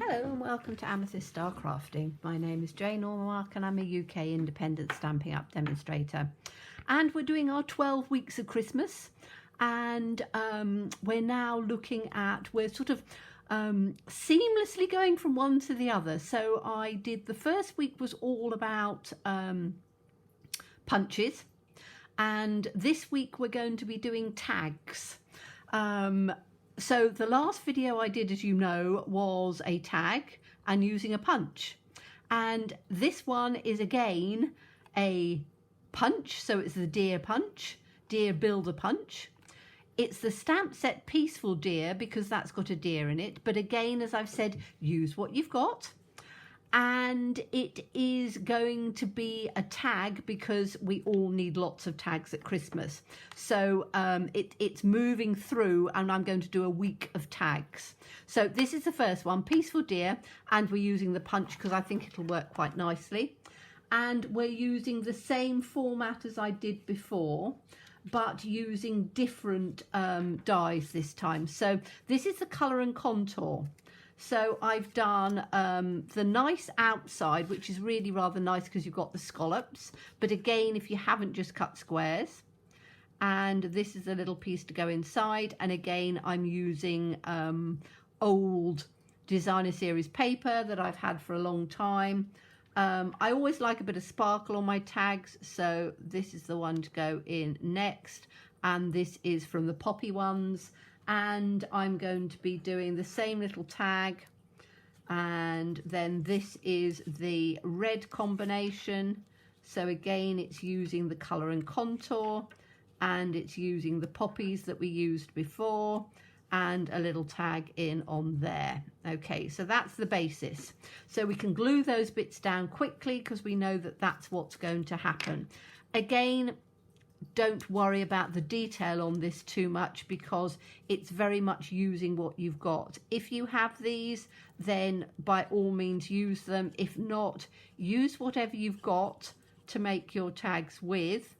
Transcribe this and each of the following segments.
Hello and welcome to Amethyst Star Crafting. My name is Jane Ormark and I'm a UK independent Stampin' Up demonstrator. And we're doing our 12 weeks of Christmas, and we're now looking at, we're sort of seamlessly going from one to the other. So I did, the first week was all about punches, and this week we're going to be doing tags. So the last video I did, as you know, was a tag and using a punch. And this one is again a punch. So it's the deer punch, deer builder punch. It's the stamp set Peaceful Deer because that's got a deer in it. But again, as I've said, use what you've got. And it is going to be a tag because we all need lots of tags at Christmas. So it's moving through, and I'm going to do a week of tags. So this is the first one, Peaceful Deer, and we're using the punch because I think it'll work quite nicely. And we're using the same format as I did before, but using different dies this time. So this is the colour and contour. So I've done the nice outside, which is really rather nice because you've got the scallops. But again, if you haven't, just cut squares. And this is a little piece to go inside. And again, I'm using old designer series paper that I've had for a long time. I always like a bit of sparkle on my tags. So this is the one to go in next. And this is from the poppy ones. And I'm going to be doing the same little tag, and then this is the red combination. So again, it's using the colour and contour, and it's using the poppies that we used before, and a little tag in on there. Okay, so that's the basis. So we can glue those bits down quickly because we know that that's what's going to happen. Again, don't worry about the detail on this too much because it's very much using what you've got. If you have these, then by all means use them. If not, use whatever you've got to make your tags with.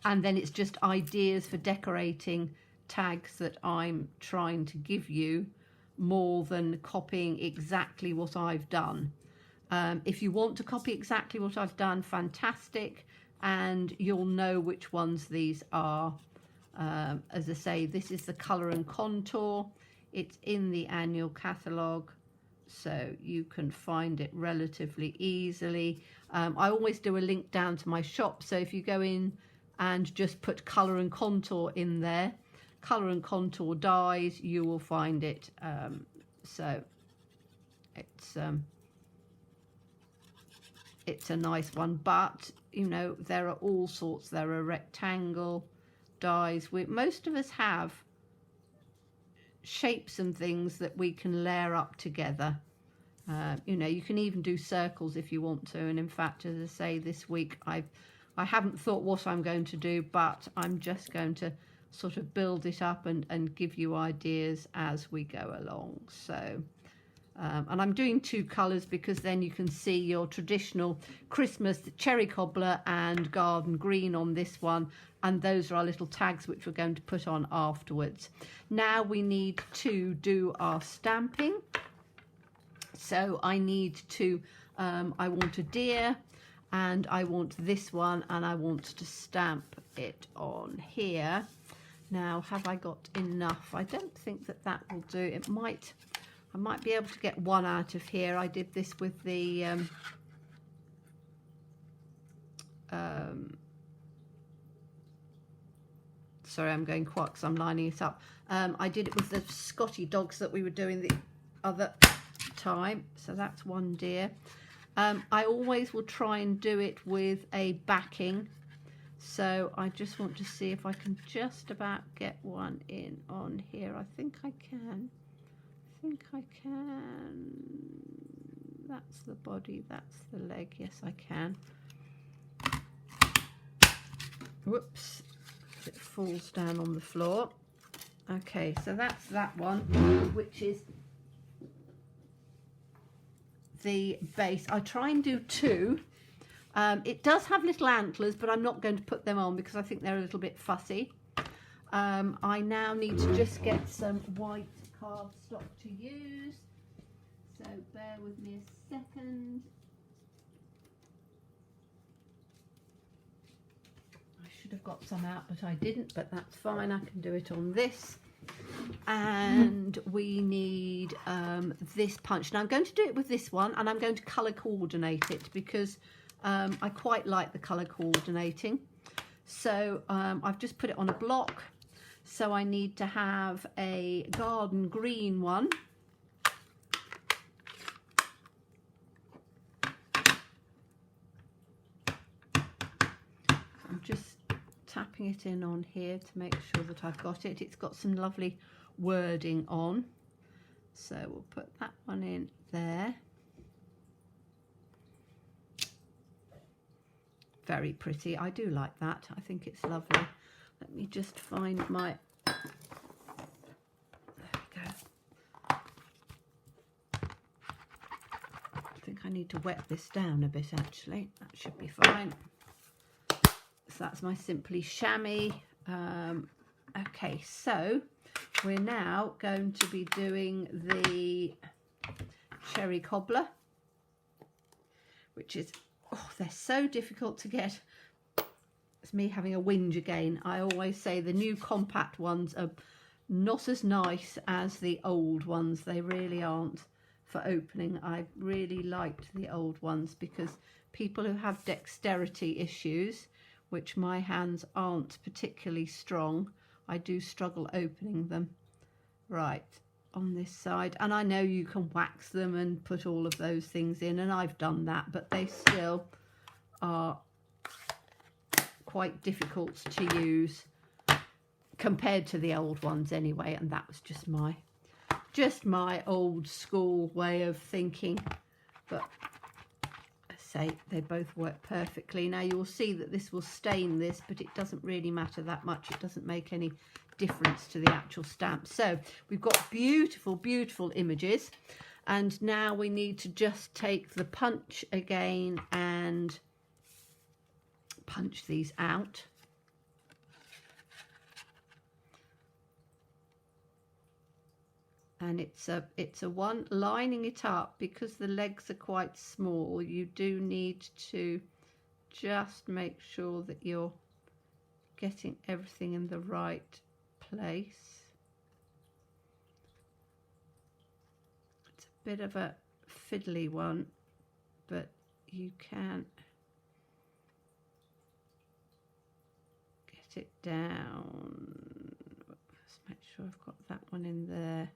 And then it's just ideas for decorating tags that I'm trying to give you more than copying exactly what I've done. If you want to copy exactly what I've done, fantastic. And you'll know which ones these are. As I say, this is the colour and contour. It's in the annual catalogue, so you can find it relatively easily. I always do a link down to my shop, so if you go in and just put colour and contour in there, colour and contour dies, you will find it. So it's a nice one, but you know, there are all sorts. There are rectangle dies. Most of us have shapes and things that we can layer up together. You know, you can even do circles if you want to. And in fact, as I say, this week I haven't thought what I'm going to do, but I'm just going to sort of build it up and give you ideas as we go along. So and I'm doing two colours because then you can see your traditional Christmas cherry cobbler and garden green on this one, and those are our little tags which we're going to put on afterwards. Now we need to do our stamping. So I need to, I want a deer, and I want this one, and I want to stamp it on here. Now, have I got enough? I don't think that that will do. It might... I might be able to get one out of here. I did this with the sorry, I'm going quiet because I'm lining it up. I did it with the Scotty dogs that we were doing the other time. So that's one deer. I always will try and do it with a backing. So I just want to see if I can just about get one in on here. I think I can. I can. That's the body, that's the leg. Yes, I can. Whoops, it falls down on the floor. Okay, so that's that one, which is the base. I try and do two. It does have little antlers, but I'm not going to put them on because I think they're a little bit fussy. I now need to just get some white cardstock to use. bear with me a second. I should have got some out, but I didn't, but that's fine. I can do it on this. And we need this punch. Now I'm going to do it with this one, and I'm going to colour coordinate it because I quite like the colour coordinating. So I've just put it on a block. So I need to have a garden green one. I'm just tapping it in on here to make sure that I've got it. It's got some lovely wording on. So we'll put that one in there. Very pretty. I do like that. I think it's lovely. Let me just find my... There we go. I think I need to wet this down a bit actually. That should be fine. So that's my Simply Chamois. Okay, so we're now going to be doing the cherry cobbler, which is, oh, they're so difficult to get. It's me having a whinge again. I always say the new compact ones are not as nice as the old ones. They really aren't for opening. I really liked the old ones because people who have dexterity issues, which my hands aren't particularly strong, I do struggle opening them. Right, on this side. And I know you can wax them and put all of those things in, and I've done that, but they still are quite difficult to use compared to the old ones anyway. And that was just my old school way of thinking. But say they both work perfectly. Now you'll see that this will stain this, but it doesn't really matter that much. It doesn't make any difference to the actual stamp. So we've got beautiful, beautiful images, and now we need to just take the punch again and punch these out. And it's a one lining it up, because the legs are quite small. You do need to just make sure that you're getting everything in the right place. It's a bit of a fiddly one, but you can get it down. Let's make sure I've got that one in there.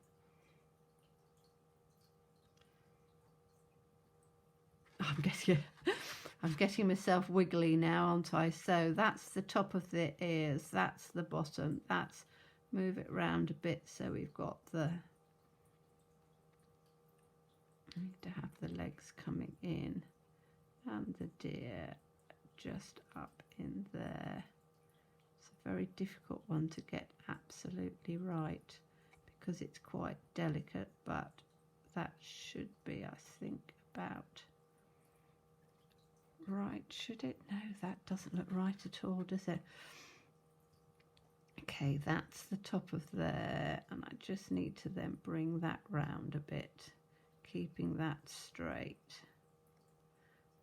I'm getting myself wiggly now, aren't I? So that's the top of the ears, that's the bottom, that's, move it round a bit so we've got the, I need to have the legs coming in and the deer just up in there. It's a very difficult one to get absolutely right because it's quite delicate, but that should be, I think, about right, should it? No, that doesn't look right at all, does it? Okay, that's the top of there, and I just need to then bring that round a bit, keeping that straight.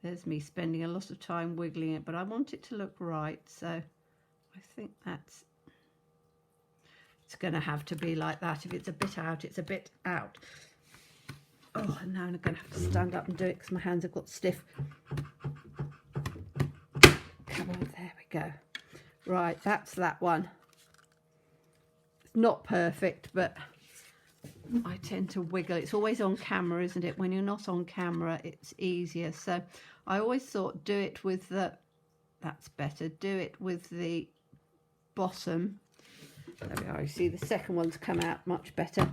There's me spending a lot of time wiggling it, but I want it to look right, so I think that's, it's going to have to be like that. If it's a bit out, it's a bit out. Oh, and now I'm going to have to stand up and do it because my hands have got stiff. Come on, there we go. Right, that's that one. It's not perfect, but I tend to wiggle. It's always on camera, isn't it? When you're not on camera, it's easier. So I always thought, do it with the, that's better, do it with the bottom. There we are. You see the second one's come out much better.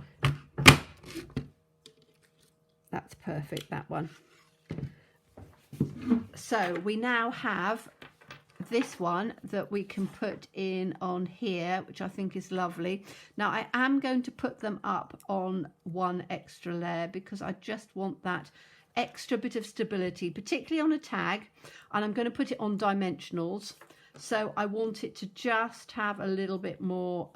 That's perfect, that one. So we now have this one that we can put in on here, which I think is lovely. Now I am going to put them up on one extra layer because I just want that extra bit of stability, particularly on a tag, and I'm going to put it on dimensionals. So I want it to just have a little bit more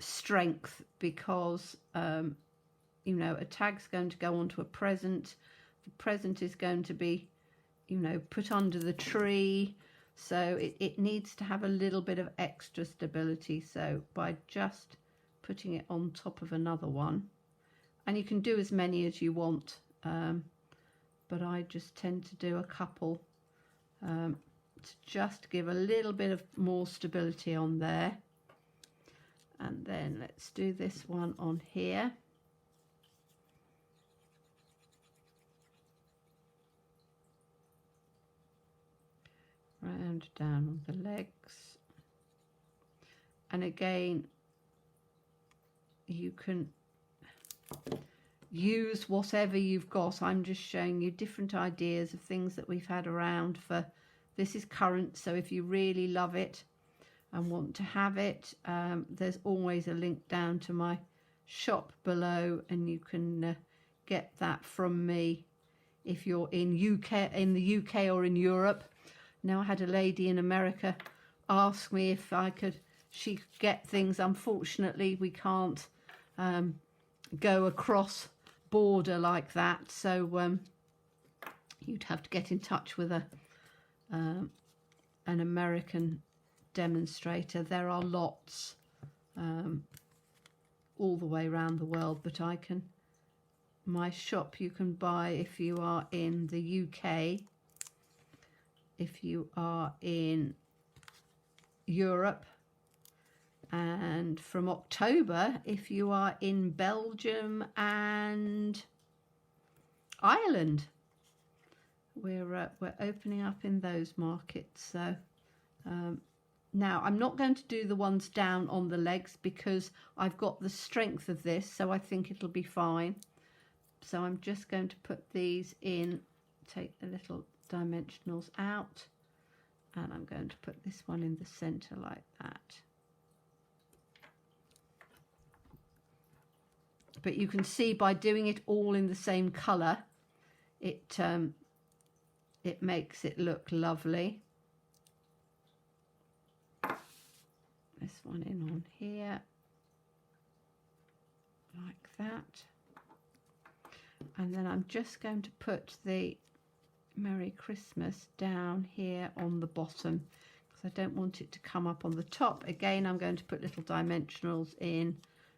strength, because you know, a tag's going to go onto a present. The present is going to be, you know, put under the tree, so it needs to have a little bit of extra stability. So by just putting it on top of another one, and you can do as many as you want, but I just tend to do a couple to just give a little bit of more stability on there. And then let's do this one on here. Round down on the legs. And again, you can use whatever you've got. I'm just showing you different ideas of things that we've had around for, this is current, so if you really love it and want to have it, there's always a link down to my shop below, and you can get that from me if you're in the UK or in Europe. Now, I had a lady in America ask me if she could get things. Unfortunately, we can't go across border like that, so you'd have to get in touch with an American demonstrator. There are lots all the way around the world, but my shop you can buy if you are in the UK, if you are in Europe, and from October if you are in Belgium and Ireland. We're opening up in those markets. So now I'm not going to do the ones down on the legs because I've got the strength of this, so I think it'll be fine. So I'm just going to put these in, take the little dimensionals out, and I'm going to put this one in the center like that. But you can see by doing it all in the same color, it makes it look lovely. This one in on here like that, and then I'm just going to put the Merry Christmas down here on the bottom because I don't want it to come up on the top. Again, I'm going to put little dimensionals in.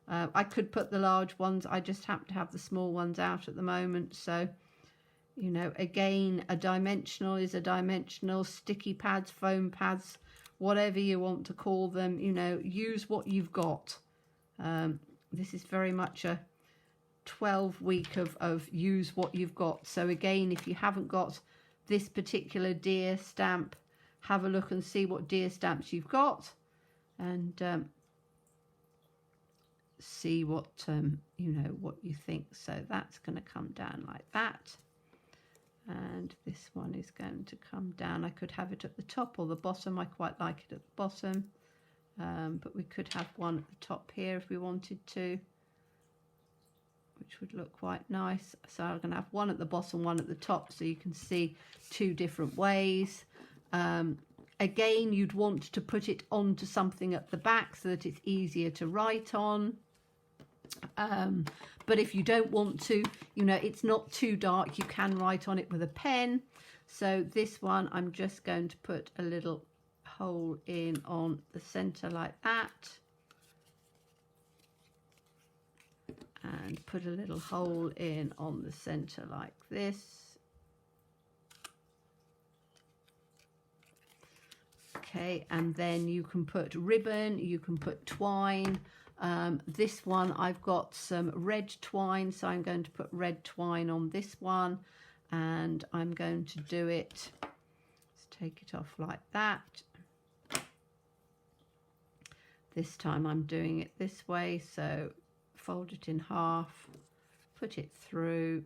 I could put the large ones, I just happen to have the small ones out at the moment. So, you know, again, a dimensional is a dimensional. Sticky pads, foam pads, whatever you want to call them, you know, use what you've got. This is very much a 12-week of use what you've got. So again, if you haven't got this particular deer stamp, have a look and see what deer stamps you've got, and see what you know, what you think. So that's going to come down like that, and this one is going to come down. I could have it at the top or the bottom. I quite like it at the bottom, but we could have one at the top here if we wanted to, which would look quite nice. So I'm going to have one at the bottom, one at the top, so you can see two different ways. Again, you'd want to put it onto something at the back so that it's easier to write on. But if you don't want to, you know, it's not too dark, you can write on it with a pen. So this one, I'm just going to put a little hole in on the center like that, and put a little hole in on the center like this. Okay, and then you can put ribbon, you can put twine. This one, I've got some red twine, so I'm going to put red twine on this one, and I'm going to do it, let's take it off like that. This time I'm doing it this way, so fold it in half, put it through,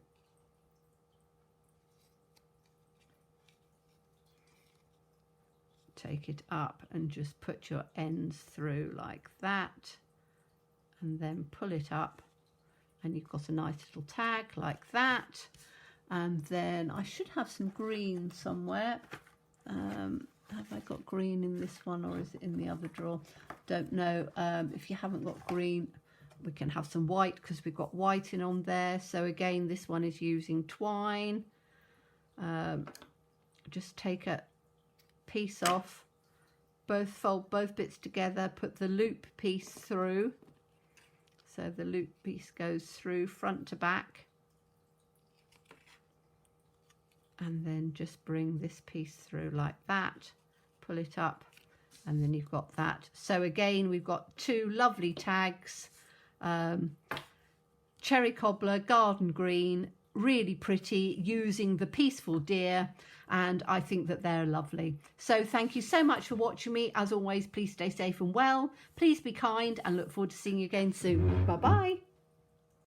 take it up and just put your ends through like that, and then pull it up, and you've got a nice little tag like that. And then I should have some green somewhere. have I got green in this one or is it in the other drawer? Don't know. If you haven't got green, we can have some white because we've got white in on there. So again, this one is using twine. Just take a piece off, fold both bits together, put the loop piece through. So the loop piece goes through front to back. And then just bring this piece through like that, pull it up, and then you've got that. So again, we've got two lovely tags, cherry cobbler, garden green, really pretty, using the peaceful deer, and I think that they're lovely. So thank you so much for watching me. As always, please stay safe and well, please be kind, and look forward to seeing you again soon. Bye bye.